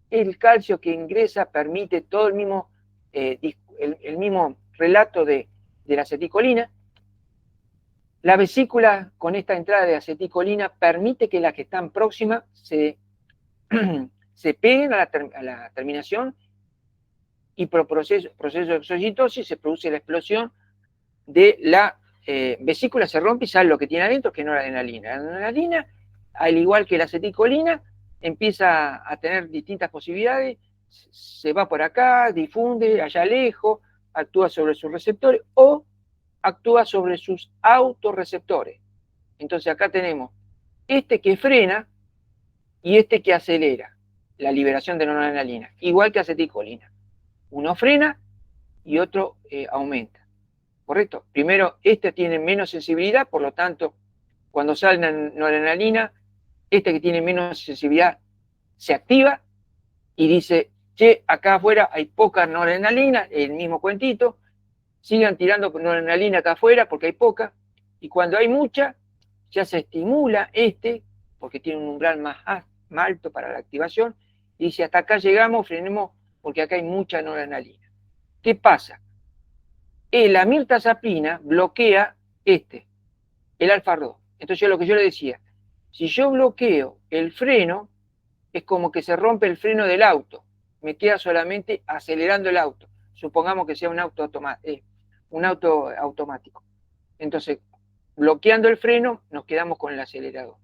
que ingresa permite todo el mismo relato de la acetilcolina. La vesícula con esta entrada de acetilcolina permite que las que están próximas se peguen a la terminación y por proceso de exocitosis se produce la explosión de la vesícula, se rompe y sale lo que tiene adentro, que es noradrenalina. La noradrenalina, al igual que la acetilcolina, empieza a tener distintas posibilidades, se va por acá, difunde allá lejos, actúa sobre sus receptores o actúa sobre sus autorreceptores. Entonces acá tenemos este que frena y este que acelera la liberación de noradrenalina, igual que acetilcolina. Uno frena y otro aumenta. ¿Correcto? Primero, este tiene menos sensibilidad, por lo tanto, cuando sale noradrenalina, este que tiene menos sensibilidad se activa y dice, che, acá afuera hay poca noradrenalina, el mismo cuentito, sigan tirando noradrenalina acá afuera porque hay poca, y cuando hay mucha, ya se estimula este, porque tiene un umbral más alto para la activación, y dice, hasta acá llegamos, frenemos, porque acá hay mucha noradrenalina. ¿Qué pasa? La mirtazapina bloquea el alfa-2. Entonces lo que yo le decía, si yo bloqueo el freno, es como que se rompe el freno del auto, me queda solamente acelerando el auto, supongamos que sea un auto automático. Entonces, bloqueando el freno, nos quedamos con el acelerador.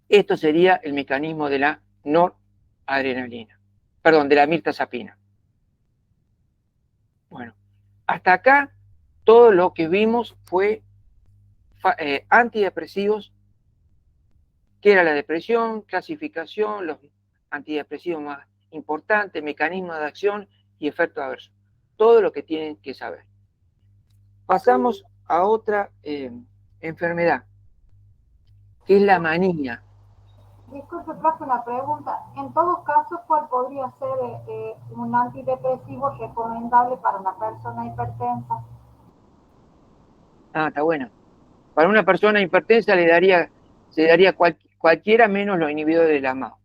Esto sería el mecanismo de la noradrenalina, perdón, de la mirtazapina. Bueno, hasta acá todo lo que vimos fue antidepresivos, que era la depresión, clasificación, los antidepresivos más importantes, mecanismos de acción y efectos adversos. Todo lo que tienen que saber. Pasamos a otra enfermedad, que es la manía.
Disculpe, profe, una pregunta. En todo caso, ¿cuál podría ser un antidepresivo recomendable para una persona hipertensa?
Ah, está bueno. Para una persona hipertensa se daría cualquiera menos los inhibidores de la MAO.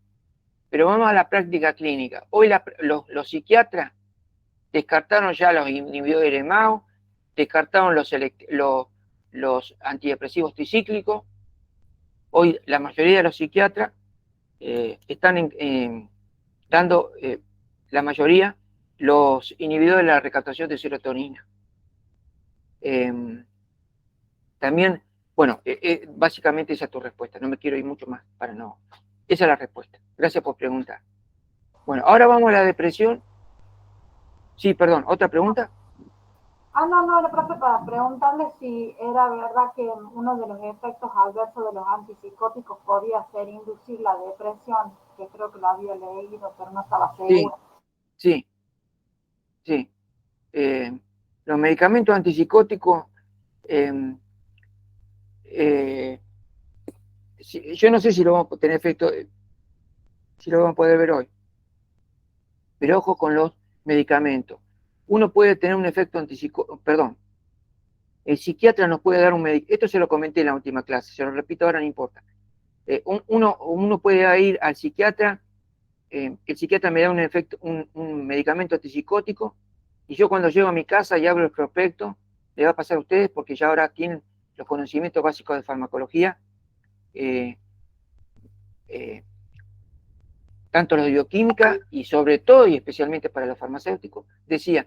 Pero vamos a la práctica clínica. Hoy los psiquiatras descartaron ya los inhibidores de MAO, descartaron los antidepresivos tricíclicos. Hoy la mayoría de los psiquiatras están dando, la mayoría, los inhibidores de la recaptación de serotonina. También, bueno, básicamente esa es tu respuesta. No me quiero ir mucho más para no. Esa es la respuesta. Gracias por preguntar. Bueno, ahora vamos a la depresión. Sí, perdón, ¿otra pregunta?
No, profe, para preguntarle si era verdad que uno de los efectos adversos de los antipsicóticos podía ser inducir la depresión, que creo que lo había leído, pero no estaba segura.
Sí. Los medicamentos antipsicóticos, yo no sé si lo vamos a tener efecto, si lo vamos a poder ver hoy, pero ojo con los medicamentos. Uno puede tener un efecto antipsicótico, perdón, el psiquiatra nos puede dar un medicamento, esto se lo comenté en la última clase, se lo repito ahora, no importa. Uno puede ir al psiquiatra, el psiquiatra me da un medicamento antipsicótico, y yo cuando llego a mi casa y abro el prospecto, le va a pasar a ustedes porque ya ahora tienen los conocimientos básicos de farmacología, tanto los de bioquímica y sobre todo y especialmente para los farmacéuticos. Decía,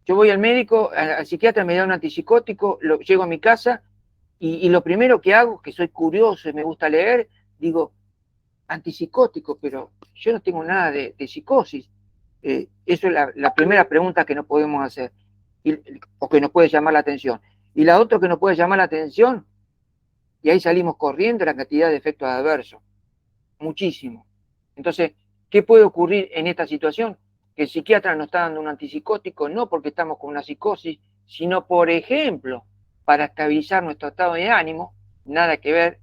yo voy al médico, al psiquiatra me da un antipsicótico, llego a mi casa y lo primero que hago, que soy curioso y me gusta leer, digo, antipsicótico, pero yo no tengo nada de psicosis. Eso es la primera pregunta que nos podemos hacer, o que nos puede llamar la atención. Y la otra que nos puede llamar la atención, y ahí salimos corriendo, la cantidad de efectos adversos. Muchísimo. Entonces, ¿qué puede ocurrir en esta situación? Que el psiquiatra nos está dando un antipsicótico, no porque estamos con una psicosis, sino, por ejemplo, para estabilizar nuestro estado de ánimo, nada que ver,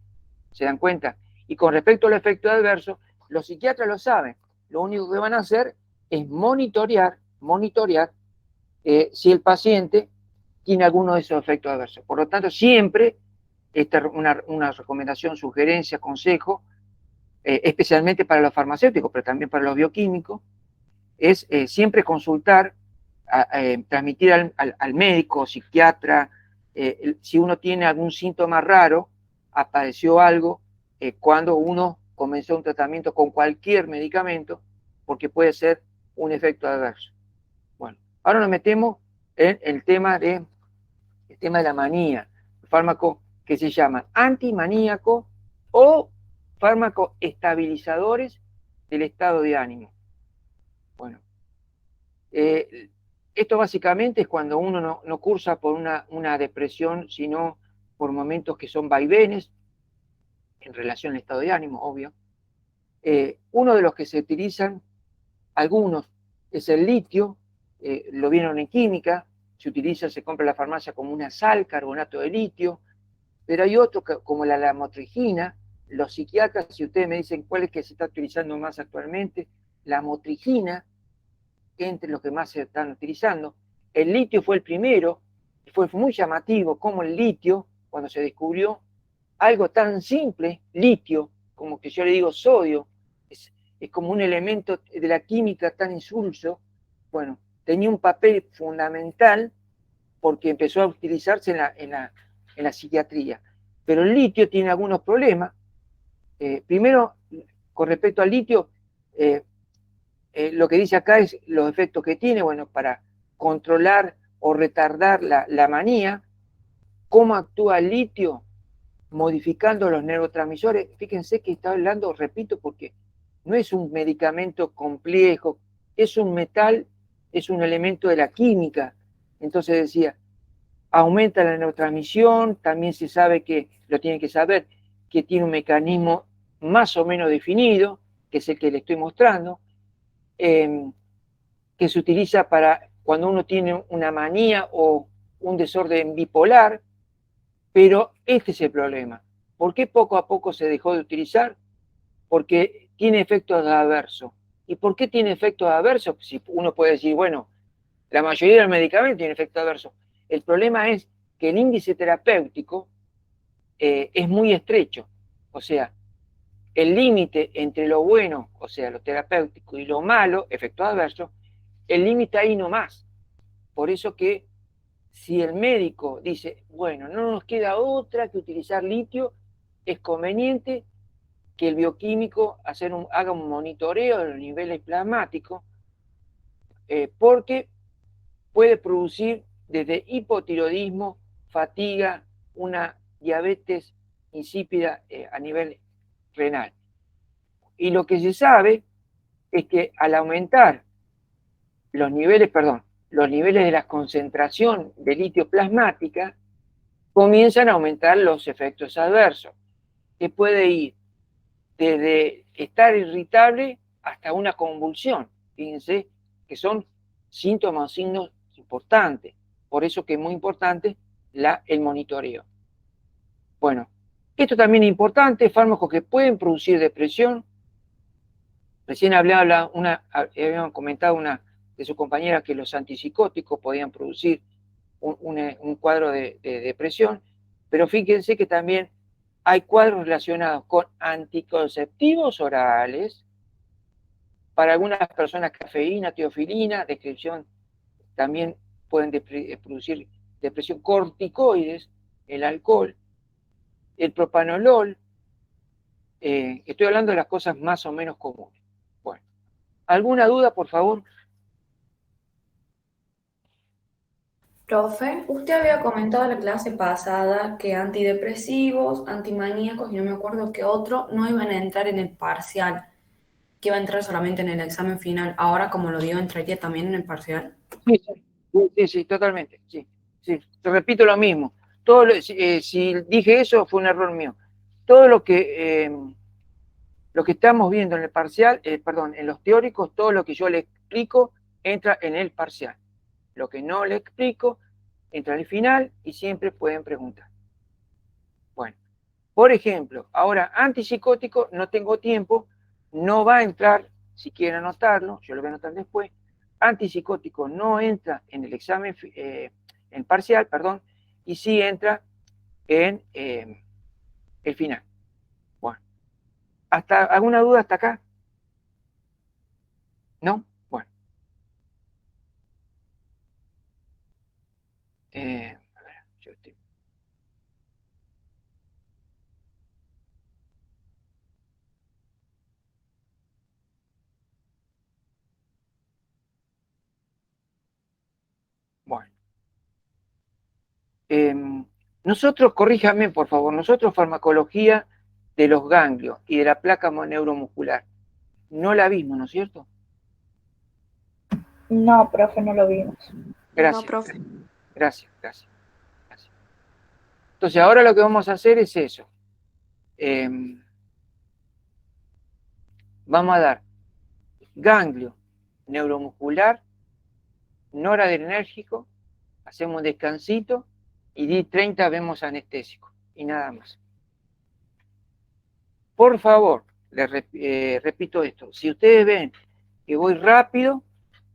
¿se dan cuenta? Y con respecto al efecto adverso, los psiquiatras lo saben. Lo único que van a hacer es monitorear si el paciente tiene alguno de esos efectos adversos. Por lo tanto, siempre una recomendación, sugerencia, consejo, especialmente para los farmacéuticos, pero también para los bioquímicos, es siempre consultar, transmitir al médico, psiquiatra, si uno tiene algún síntoma raro, apareció algo, cuando uno comenzó un tratamiento con cualquier medicamento, porque puede ser un efecto adverso. Bueno, ahora nos metemos en el tema de la manía, fármacos que se llaman antimaníacos o fármacos estabilizadores del estado de ánimo. Bueno, esto básicamente es cuando uno no cursa por una depresión, sino por momentos que son vaivenes en relación al estado de ánimo, obvio. Uno de los que se utilizan, algunos, es el litio, lo vieron en química, se utiliza, se compra en la farmacia como una sal, carbonato de litio, pero hay otro como la lamotrigina. Los psiquiatras, si ustedes me dicen cuál es que se está utilizando más actualmente, la motrigina, entre los que más se están utilizando. El litio fue el primero, fue muy llamativo como el litio, cuando se descubrió algo tan simple, litio, como que yo le digo sodio, es como un elemento de la química tan insulso, bueno, tenía un papel fundamental porque empezó a utilizarse en la psiquiatría. Pero el litio tiene algunos problemas. Primero, con respecto al litio, lo que dice acá es los efectos que tiene, bueno, para controlar o retardar la manía. ¿Cómo actúa el litio? Modificando los neurotransmisores. Fíjense que está hablando, repito, porque no es un medicamento complejo, es un metal, es un elemento de la química. Entonces decía, aumenta la neurotransmisión, también se sabe que, lo tienen que saber, que tiene un mecanismo más o menos definido, que es el que le estoy mostrando, que se utiliza para cuando uno tiene una manía o un desorden bipolar, pero este es el problema. ¿Por qué poco a poco se dejó de utilizar? Porque tiene efectos adversos. ¿Y por qué tiene efectos adversos? Si uno puede decir, bueno, la mayoría de los medicamentos tienen efectos adversos. El problema es que el índice terapéutico es muy estrecho. O sea, el límite entre lo bueno, o sea, lo terapéutico, y lo malo, efectos adversos, el límite ahí no más. Por eso que si el médico dice, bueno, no nos queda otra que utilizar litio, es conveniente que el bioquímico haga un monitoreo de los niveles plasmáticos, porque puede producir desde hipotiroidismo, fatiga, una diabetes insípida a nivel renal. Y lo que se sabe es que al aumentar los niveles de la concentración de litio plasmática, comienzan a aumentar los efectos adversos, que puede ir desde estar irritable hasta una convulsión. Fíjense que son síntomas o signos importantes. Por eso que es muy importante el monitoreo. Bueno, esto también es importante, fármacos que pueden producir depresión. Recién habían comentado una de sus compañeras que los antipsicóticos podían producir un cuadro de depresión, pero fíjense que también hay cuadros relacionados con anticonceptivos orales, para algunas personas cafeína, teofilina, descripción, también pueden producir depresión, corticoides, el alcohol, el propanolol, estoy hablando de las cosas más o menos comunes. Bueno, ¿alguna duda, por favor?
Profe, usted había comentado en la clase pasada que antidepresivos, antimaníacos y no me acuerdo qué otro no iban a entrar en el parcial, que iba a entrar solamente en el examen final. Ahora, como lo dio, ¿entraría también en el parcial?
Sí, totalmente. Sí. Te repito lo mismo. Si dije eso, fue un error mío. Todo lo que estamos viendo en el parcial, en los teóricos, todo lo que yo le explico entra en el parcial. Lo que no le explico entra en el final y siempre pueden preguntar. Bueno, por ejemplo, ahora antipsicótico, no tengo tiempo, no va a entrar, si quieren anotarlo, yo lo voy a anotar después. Antipsicótico no entra en el examen, en parcial, y sí entra en el final. Bueno, ¿alguna duda hasta acá? ¿No? Bueno. A ver, yo estoy... Nosotros, corríjame por favor, nosotros farmacología de los ganglios y de la placa neuromuscular, no la vimos, ¿no es cierto?
No, profe, no lo vimos.
Gracias.
No, profe.
Gracias. Entonces, ahora lo que vamos a hacer es eso. Vamos a dar ganglio neuromuscular, noradrenérgico, hacemos un descansito y di 30 vemos anestésico y nada más. Por favor, les repito esto, si ustedes ven que voy rápido,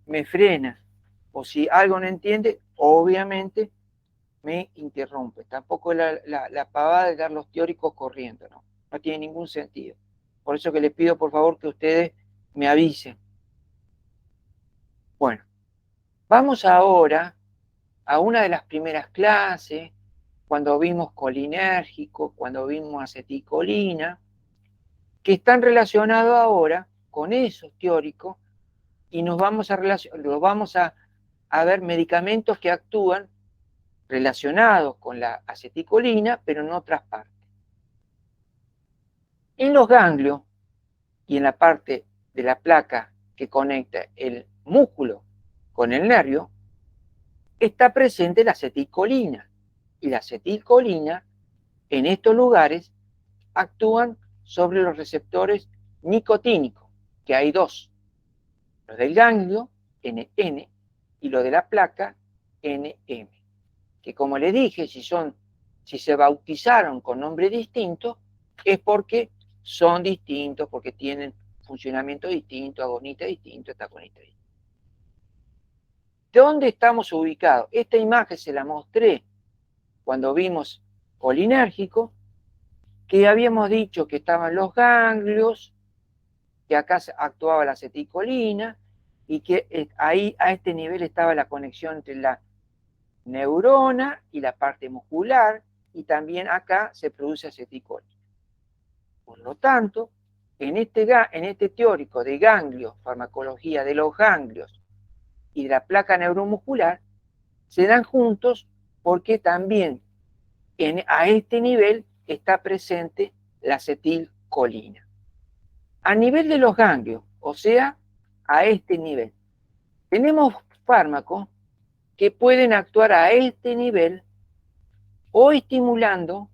me frena, o si algo no entiende, obviamente me interrumpe. Tampoco la pavada de dar los teóricos corriendo, no tiene ningún sentido. Por eso que les pido por favor que ustedes me avisen. Bueno, vamos ahora a una de las primeras clases, cuando vimos colinérgico, cuando vimos acetilcolina, que están relacionados ahora con esos teóricos y nos vamos a ver medicamentos que actúan relacionados con la acetilcolina, pero en otras partes. En los ganglios y en la parte de la placa que conecta el músculo con el nervio, está presente la acetilcolina. Y la acetilcolina, en estos lugares, actúan sobre los receptores nicotínicos, que hay dos. Los del ganglio, NN, y los de la placa, NM. Que como les dije, si se bautizaron con nombre distinto, es porque son distintos, porque tienen funcionamiento distinto, agonista distinto, antagonista distinto. ¿Dónde estamos ubicados? Esta imagen se la mostré cuando vimos colinérgico, que habíamos dicho que estaban los ganglios, que acá actuaba la acetilcolina, y que ahí a este nivel estaba la conexión entre la neurona y la parte muscular, y también acá se produce acetilcolina. Por lo tanto, en este teórico de ganglios, farmacología de los ganglios y de la placa neuromuscular, se dan juntos porque también a este nivel está presente la acetilcolina. A nivel de los ganglios, o sea, a este nivel, tenemos fármacos que pueden actuar a este nivel o estimulando.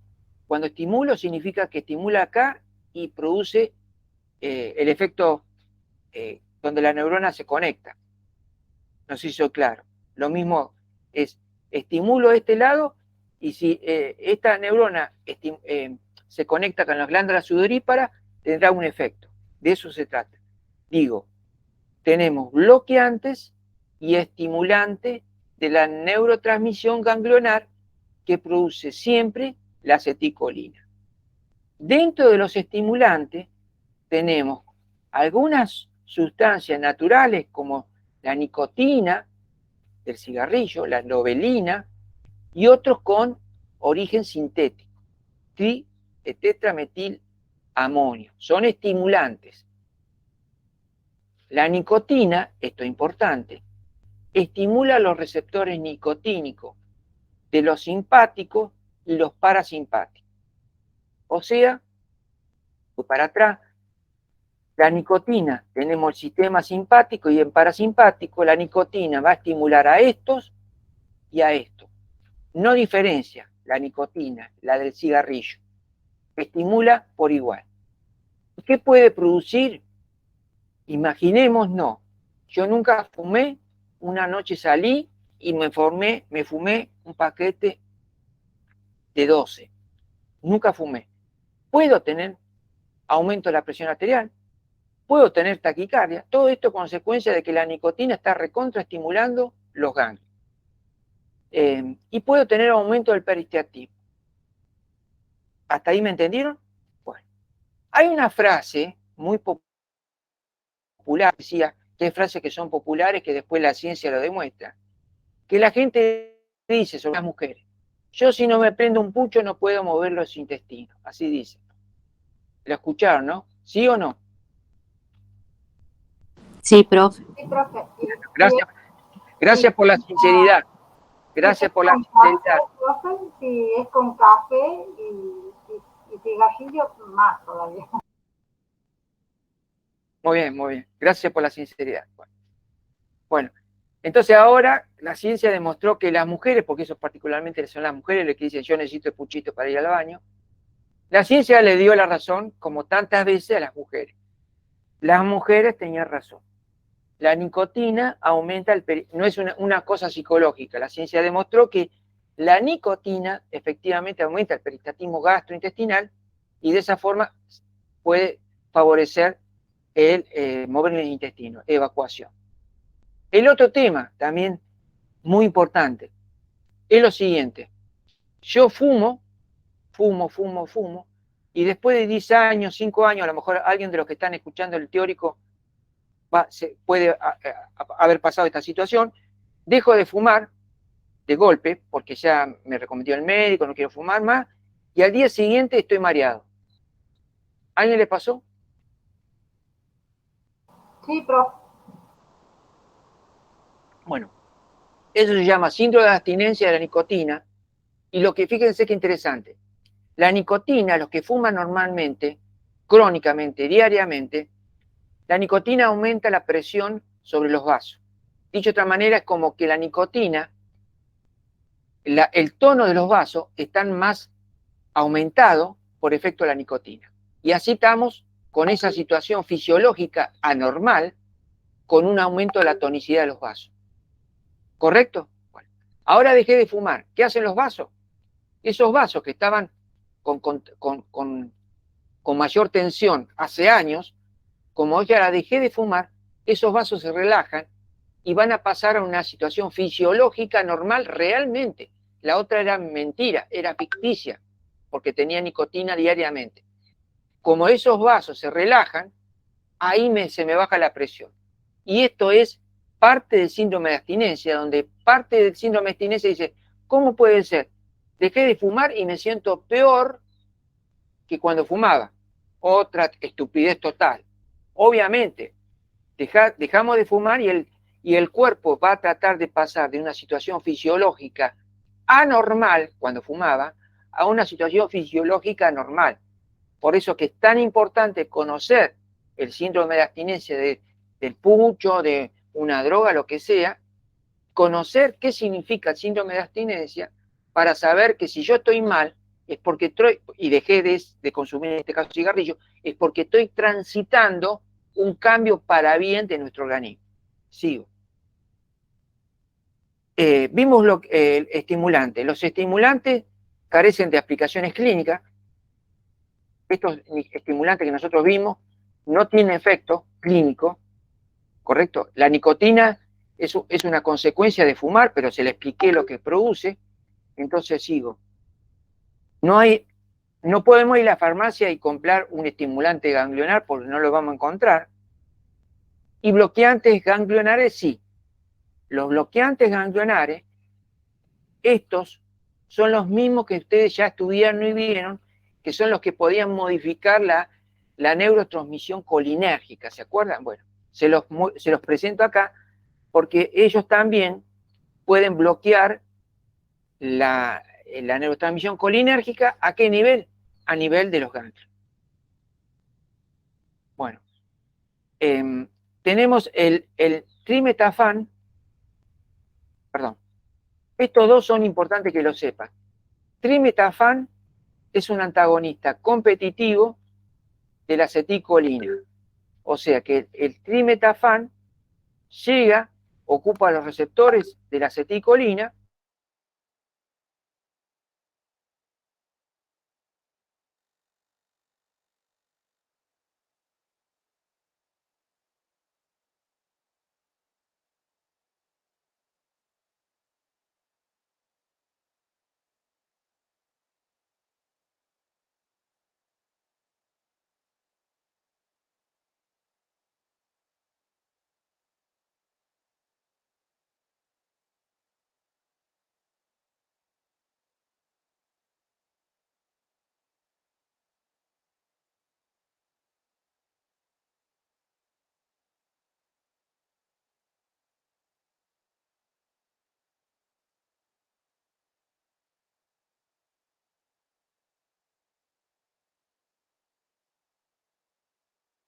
Cuando estimulo significa que estimula acá y produce el efecto donde la neurona se conecta. No sé si soy claro. Lo mismo es, estimulo este lado y si esta neurona se conecta con las glándulas sudoríparas, tendrá un efecto. De eso se trata. Digo, tenemos bloqueantes y estimulantes de la neurotransmisión ganglionar que produce siempre la acetilcolina. Dentro de los estimulantes tenemos algunas sustancias naturales como la nicotina del cigarrillo, la novelina, y otros con origen sintético, tetrametilamonio. Son estimulantes. La nicotina, esto es importante, estimula los receptores nicotínicos de los simpáticos y los parasimpáticos. O sea, para atrás, la nicotina, tenemos el sistema simpático y el parasimpático, la nicotina va a estimular a estos y a estos. No diferencia la nicotina, la del cigarrillo. Estimula por igual. ¿Qué puede producir? Imaginemos, no. Yo nunca fumé, una noche salí y me fumé un paquete de 12. Nunca fumé. Puedo tener aumento de la presión arterial, puedo tener taquicardia, todo esto consecuencia de que la nicotina está recontraestimulando los ganglios. Y puedo tener aumento del peristiatismo. ¿Hasta ahí me entendieron? Bueno, hay una frase muy popular, decía que hay frases que son populares que después la ciencia lo demuestra, que la gente dice sobre las mujeres: yo si no me prendo un pucho no puedo mover los intestinos, así dice. ¿Lo escucharon, no? ¿Sí o no?
Sí, profe.
Sí, profe.
Gracias por la sinceridad. Gracias por la
¿Con
sinceridad.
café, profe? Si es con café y cigarrillo, más todavía.
Muy bien, muy bien. Gracias por la sinceridad. Bueno, entonces ahora la ciencia demostró que las mujeres, porque eso particularmente son las mujeres las que dicen yo necesito el puchito para ir al baño, la ciencia le dio la razón, como tantas veces, a las mujeres. Las mujeres tenían razón. La nicotina aumenta no es una cosa psicológica. La ciencia demostró que la nicotina efectivamente aumenta el peristaltismo gastrointestinal y de esa forma puede favorecer el mover el intestino, evacuación. El otro tema, también muy importante, es lo siguiente. Yo fumo, y después de 10 años, 5 años, a lo mejor alguien de los que están escuchando el teórico puede haber pasado esta situación, dejo de fumar de golpe, porque ya me recomendó el médico, no quiero fumar más, y al día siguiente estoy mareado. ¿A alguien le pasó?
Sí, profe.
Bueno, eso se llama síndrome de abstinencia de la nicotina, y lo que fíjense que interesante, la nicotina, los que fuman normalmente, crónicamente, diariamente, la nicotina aumenta la presión sobre los vasos. Dicho de otra manera, es como que la nicotina, el tono de los vasos están más aumentado por efecto de la nicotina. Y así estamos con esa situación fisiológica anormal, con un aumento de la tonicidad de los vasos. ¿Correcto? Bueno, ahora dejé de fumar. ¿Qué hacen los vasos? Esos vasos que estaban con mayor tensión hace años, como ya la dejé de fumar, esos vasos se relajan y van a pasar a una situación fisiológica normal realmente. La otra era mentira, era ficticia, porque tenía nicotina diariamente. Como esos vasos se relajan, ahí se me baja la presión. Y esto es parte del síndrome de abstinencia, donde parte del síndrome de abstinencia dice, ¿cómo puede ser? Dejé de fumar y me siento peor que cuando fumaba. Otra estupidez total. Obviamente, dejamos de fumar y el cuerpo va a tratar de pasar de una situación fisiológica anormal, cuando fumaba, a una situación fisiológica normal. Por eso que es tan importante conocer el síndrome de abstinencia del pucho, de una droga, lo que sea, conocer qué significa el síndrome de abstinencia para saber que si yo estoy mal, es porque estoy, y dejé de consumir en este caso cigarrillo, es porque estoy transitando un cambio para bien de nuestro organismo. Sigo. Vimos el estimulante. Los estimulantes carecen de aplicaciones clínicas. Estos estimulantes que nosotros vimos no tienen efecto clínico, ¿correcto? La nicotina es una consecuencia de fumar, pero se le expliqué lo que produce, entonces sigo. No podemos ir a la farmacia y comprar un estimulante ganglionar porque no lo vamos a encontrar. Y bloqueantes ganglionares sí. Los bloqueantes ganglionares, estos son los mismos que ustedes ya estudiaron y vieron, que son los que podían modificar la neurotransmisión colinérgica, ¿se acuerdan? Bueno, se los presento acá porque ellos también pueden bloquear la neurotransmisión colinérgica. ¿A qué nivel? A nivel de los ganglios. Bueno, tenemos el trimetafán, perdón, estos dos son importantes que lo sepan. Trimetafán es un antagonista competitivo de la acetilcolina. O sea que el trimetafán llega, ocupa los receptores de la acetilcolina